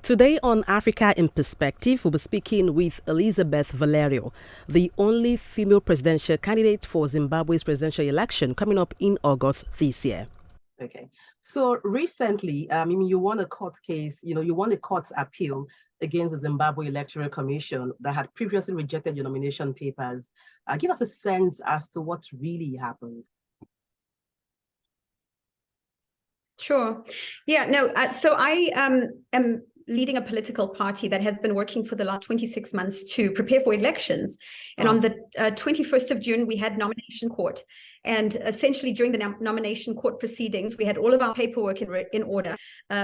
Today on Africa in Perspective, we'll be speaking with Elisabeth Valerio, the only female presidential candidate for Zimbabwe's presidential election coming up in August this year. Okay. So recently, you won a court case, you won a court appeal against the Zimbabwe Electoral Commission that had previously rejected your nomination papers. Give us a sense as to what really happened. Sure. Yeah, no, so I am leading a political party that has been working for the last 26 months to prepare for elections. And on the 21st of June, we had nomination court. And essentially during the nomination court proceedings, we had all of our paperwork in order.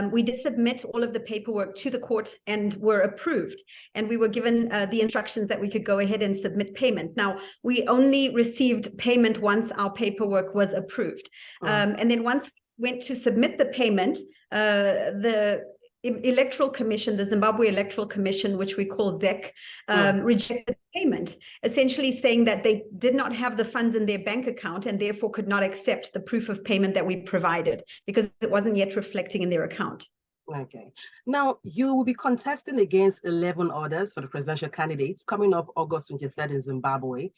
We did submit all of the paperwork to the court and were approved. And we were given the instructions that we could go ahead and submit payment. Now, we only received payment once our paperwork was approved. And then once we went to submit the payment, the Electoral Commission, the Zimbabwe Electoral Commission, which we call ZEC, rejected the payment, essentially saying that they did not have the funds in their bank account and therefore could not accept the proof of payment that we provided because it wasn't yet reflecting in their account. Okay. Now, you will be contesting against 11 others for the presidential candidates coming up August 23rd in Zimbabwe.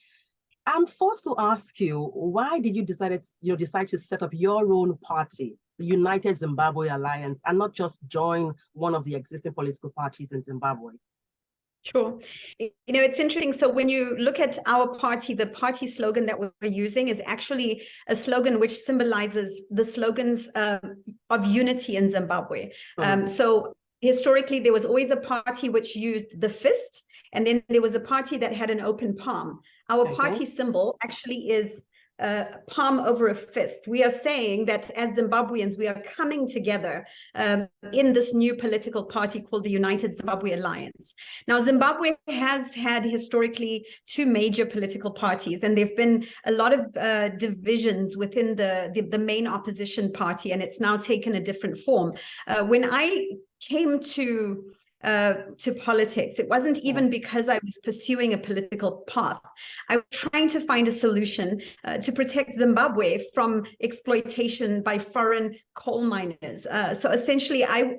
I'm forced to ask you, why did you decide to set up your own party, the United Zimbabwe Alliance, and not just join one of the existing political parties in Zimbabwe? Sure. It's interesting. So when you look at our party, the party slogan that we're using is actually a slogan which symbolizes the slogans of unity in Zimbabwe. So historically, there was always a party which used the fist, and then there was a party that had an open palm. Our party symbol actually is a palm over a fist. We are saying that as Zimbabweans, we are coming together in this new political party called the United Zimbabwe Alliance. Now, Zimbabwe has had historically two major political parties, and there have been a lot of divisions within the main opposition party, and it's now taken a different form. When I came to politics, it wasn't even because I was pursuing a political path. I was trying to find a solution to protect Zimbabwe from exploitation by foreign coal miners. So essentially, I'm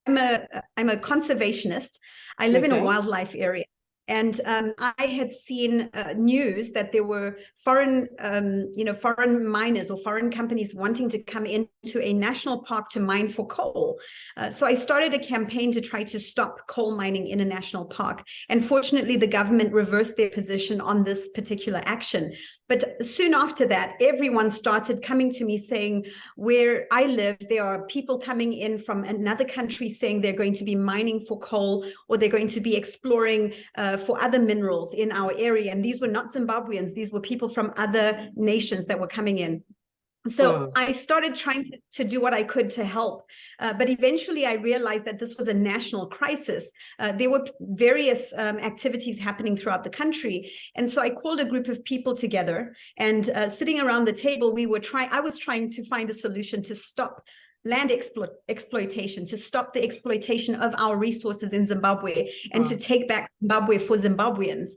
a conservationist. I live in a wildlife area. And I had seen news that there were foreign miners or foreign companies wanting to come into a national park to mine for coal. So I started a campaign to try to stop coal mining in a national park. And fortunately, the government reversed their position on this particular action. But soon after that, everyone started coming to me saying, where I live, there are people coming in from another country saying they're going to be mining for coal, or they're going to be exploring for other minerals in our area. And these were not Zimbabweans. These were people from other nations that were coming in. So I started trying to do what I could to help. But eventually I realized that this was a national crisis. There were various activities happening throughout the country. And so I called a group of people together, and sitting around the table, I was trying to find a solution to stop land exploitation, to stop the exploitation of our resources in Zimbabwe, and to take back Zimbabwe for Zimbabweans.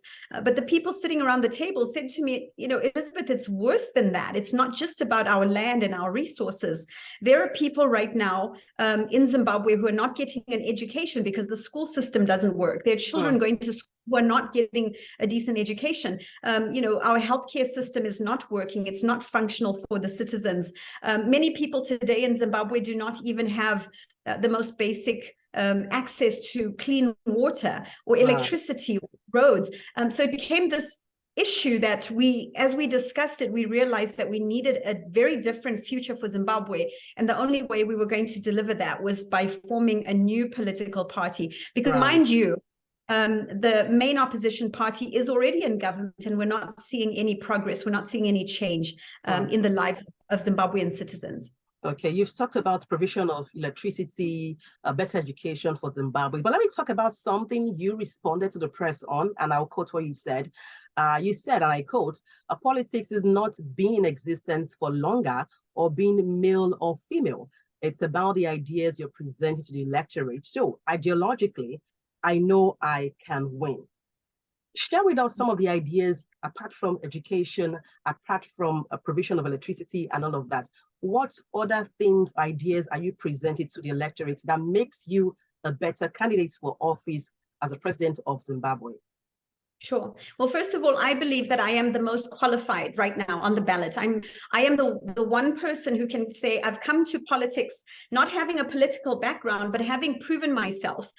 But the people sitting around the table said to me, Elisabeth, it's worse than that. It's not just about our land and our resources. There are people right now in Zimbabwe who are not getting an education because the school system doesn't work. Their children going to school who are not getting a decent education. Our healthcare system is not working. It's not functional for the citizens. Many people today in Zimbabwe do not even have the most basic access to clean water or electricity, roads. So it became this issue that as we discussed it, we realized that we needed a very different future for Zimbabwe. And the only way we were going to deliver that was by forming a new political party. Because mind you, the main opposition party is already in government, and we're not seeing any progress. We're not seeing any change in the life of Zimbabwean citizens. Okay, you've talked about provision of electricity, better education for Zimbabwe. But let me talk about something you responded to the press on, and I'll quote what you said. You said, and I quote, politics is not being in existence for longer or being male or female. It's about the ideas you're presenting to the electorate. So ideologically, I know I can win. Share with us some of the ideas, apart from education, apart from a provision of electricity and all of that. What other things, ideas are you presenting to the electorate that makes you a better candidate for office as the president of Zimbabwe? Sure. Well, first of all, I believe that I am the most qualified right now on the ballot. I am the one person who can say I've come to politics not having a political background, but having proven myself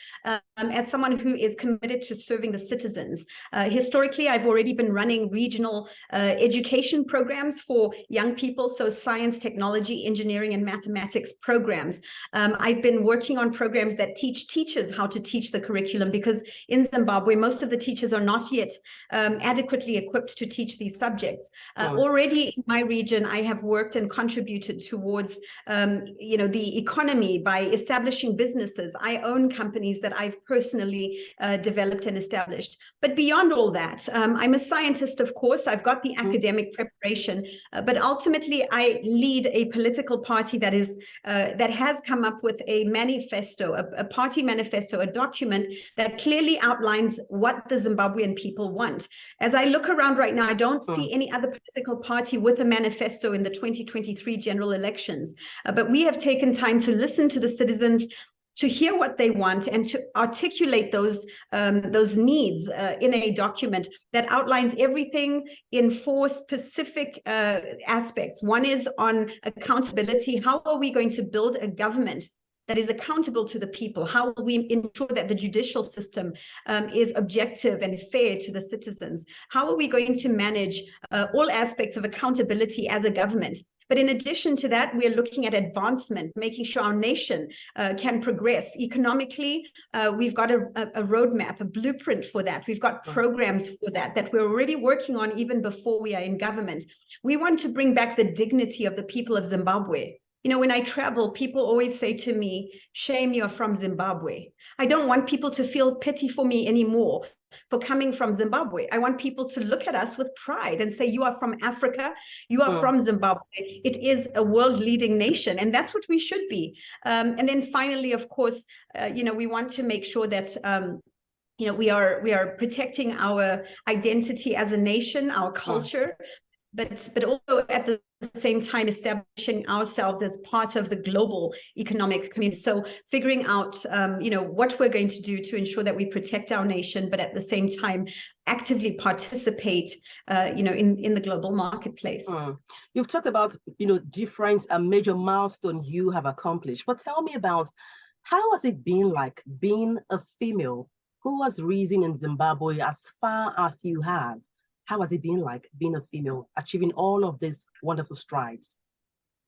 as someone who is committed to serving the citizens. Historically, I've already been running regional education programs for young people, so science, technology, engineering, and mathematics programs. I've been working on programs that teach teachers how to teach the curriculum, because in Zimbabwe, most of the teachers are not yet adequately equipped to teach these subjects. Already in my region, I have worked and contributed towards, the economy by establishing businesses. I own companies that I've personally developed and established. But beyond all that, I'm a scientist, of course. I've got the academic preparation, but ultimately I lead a political party that has come up with a manifesto, a party manifesto, a document that clearly outlines what the Zimbabwean people want. As I look around right now, I don't see any other political party with a manifesto in the 2023 general elections. But we have taken time to listen to the citizens, to hear what they want, and to articulate those needs in a document that outlines everything in 4 specific aspects. One is on accountability. How are we going to build a government that is accountable to the people? How will we ensure that the judicial system is objective and fair to the citizens? How are we going to manage all aspects of accountability as a government? But in addition to that, we're looking at advancement, making sure our nation can progress economically. We've got a roadmap, a blueprint for that. We've got programs for that we're already working on even before we are in government. We want to bring back the dignity of the people of Zimbabwe. You know, when I travel, people always say to me, "Shame you're from Zimbabwe." I don't want people to feel pity for me anymore for coming from Zimbabwe. I want people to look at us with pride and say, "You are from Africa, you are from Zimbabwe." It is a world-leading nation, and that's what we should be. And then finally, of course, we want to make sure that we are protecting our identity as a nation, our culture, but also at the same time establishing ourselves as part of the global economic community. So figuring out, what we're going to do to ensure that we protect our nation, but at the same time actively participate, in the global marketplace. You've talked about, different and major milestone you have accomplished, but tell me about how has it been like being a female who has risen in Zimbabwe as far as you have? How has it been like being a female, achieving all of these wonderful strides?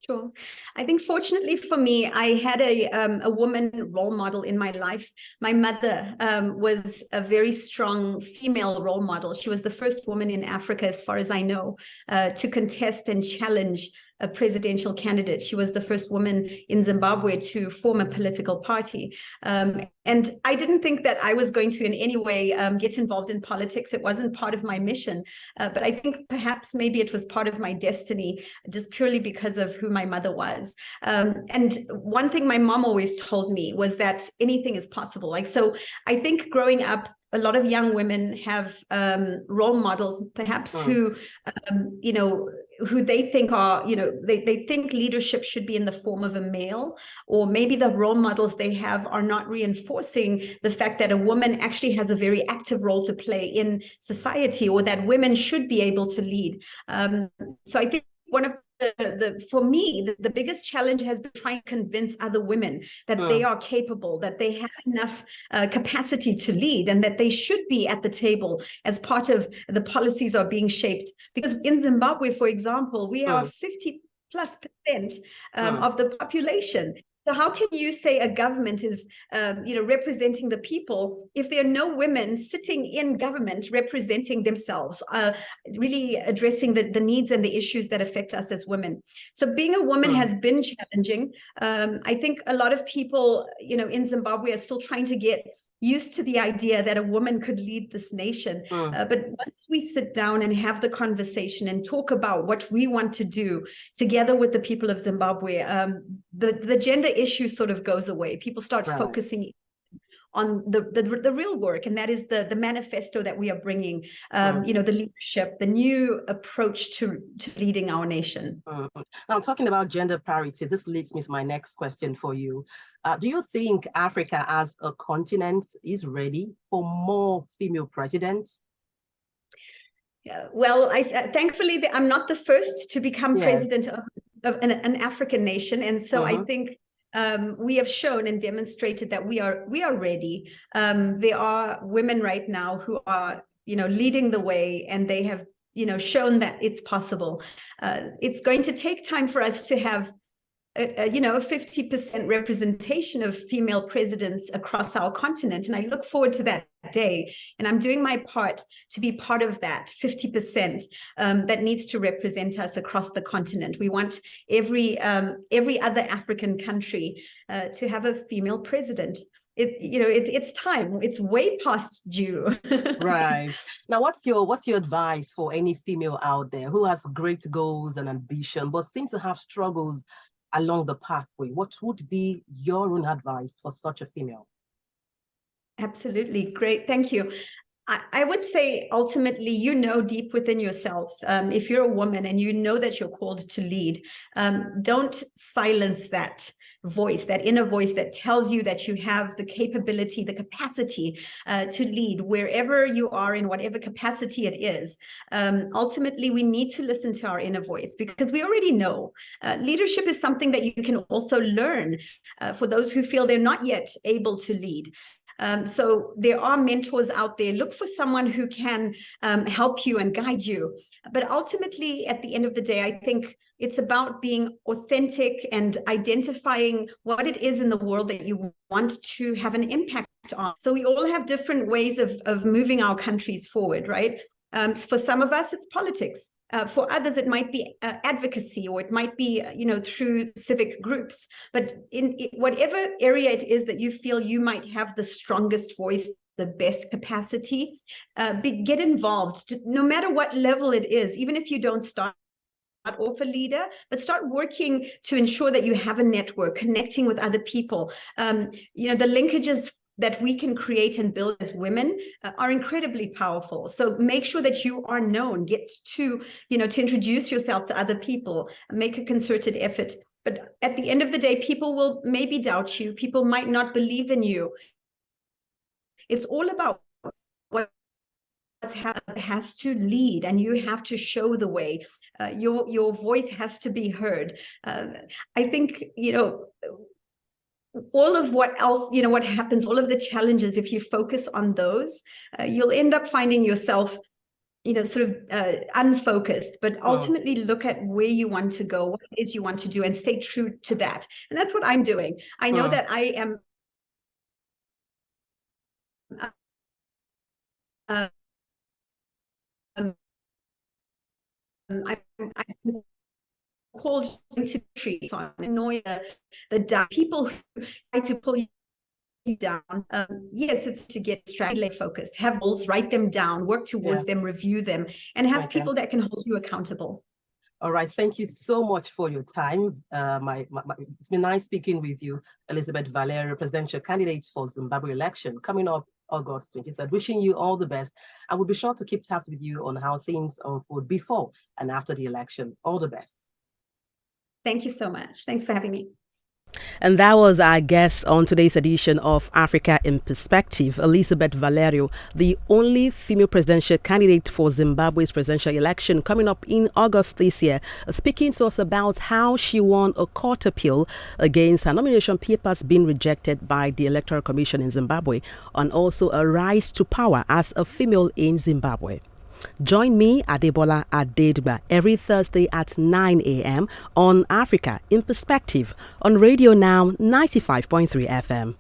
Sure. I think fortunately for me, I had a woman role model in my life. My mother was a very strong female role model. She was the first woman in Africa, as far as I know, to contest and challenge a presidential candidate. She was the first woman in Zimbabwe to form a political party. And I didn't think that I was going to in any way get involved in politics. It wasn't part of my mission. But I think perhaps maybe it was part of my destiny, just purely because of who my mother was. And one thing my mom always told me was that anything is possible. So I think growing up, a lot of young women have role models, perhaps who they think are, they think leadership should be in the form of a male, or maybe the role models they have are not reinforcing the fact that a woman actually has a very active role to play in society, or that women should be able to lead. So I think one of for me, the biggest challenge has been trying to convince other women that they are capable, that they have enough capacity to lead, and that they should be at the table as part of the policies are being shaped. Because in Zimbabwe, for example, we are 50+% of the population. So how can you say a government is, representing the people if there are no women sitting in government representing themselves, really addressing the needs and the issues that affect us as women? So being a woman has been challenging. I think a lot of people, in Zimbabwe are still trying to get used to the idea that a woman could lead this nation. But once we sit down and have the conversation and talk about what we want to do together with the people of Zimbabwe, the gender issue sort of goes away. People start focusing on the real work, and that is the manifesto that we are bringing, the leadership, the new approach to leading our nation. Now, talking about gender parity, this leads me to my next question for you. Do you think Africa as a continent is ready for more female presidents? Well, thankfully, I'm not the first to become president of an African nation, and so I think we have shown and demonstrated that we are ready. There are women right now who are, leading the way, and they have, shown that it's possible. It's going to take time for us to have a 50% representation of female presidents across our continent. And I look forward to that day. And I'm doing my part to be part of that 50% that needs to represent us across the continent. We want every other African country to have a female president. It's time. It's way past due. Right. Now, what's your advice for any female out there who has great goals and ambition, but seems to have struggles along the pathway? What would be your own advice for such a female? Absolutely. Great. Thank you. I would say ultimately, deep within yourself, if you're a woman and you know that you're called to lead, don't silence that voice, that inner voice that tells you that you have the capability, the capacity to lead wherever you are, in whatever capacity it is. Ultimately, we need to listen to our inner voice, because we already know leadership is something that you can also learn for those who feel they're not yet able to lead. So there are mentors out there. Look for someone who can help you and guide you. But ultimately, at the end of the day, I think it's about being authentic and identifying what it is in the world that you want to have an impact on. So we all have different ways of moving our countries forward, right? For some of us, it's politics. For others, it might be advocacy, or it might be, through civic groups. But in whatever area it is that you feel you might have the strongest voice, the best capacity, get involved, no matter what level it is, even if you don't start off a leader, but start working to ensure that you have a network, connecting with other people. The linkages that we can create and build as women are incredibly powerful. So make sure that you are known, get to introduce yourself to other people, make a concerted effort. But at the end of the day, people will maybe doubt you. People might not believe in you. It's all about what has to lead, and you have to show the way. Your voice has to be heard. I think, all of what else, what happens, all of the challenges, if you focus on those, you'll end up finding yourself, unfocused. But ultimately look at where you want to go, what it is you want to do, and stay true to that. And that's what I'm doing. I know that I am I'm called to treat on annoy the people who try to pull you down. Yes, it's to get strategy focused, have goals, write them down, work towards them, review them, and have people that can hold you accountable. All right. Thank you so much for your time. It's been nice speaking with you, Elisabeth Valerio, presidential candidate for Zimbabwe election coming up August 23rd. Wishing you all the best. I will be sure to keep tabs with you on how things unfold before and after the election. All the best. Thank you so much. Thanks for having me. And that was our guest on today's edition of Africa in Perspective, Elisabeth Valerio, the only female presidential candidate for Zimbabwe's presidential election coming up in August this year, speaking to us about how she won a court appeal against her nomination papers being rejected by the Electoral Commission in Zimbabwe, and also a rise to power as a female in Zimbabwe. Join me, Adebola Adedba, every Thursday at 9 a.m. on Africa in Perspective on Radio Now 95.3 FM.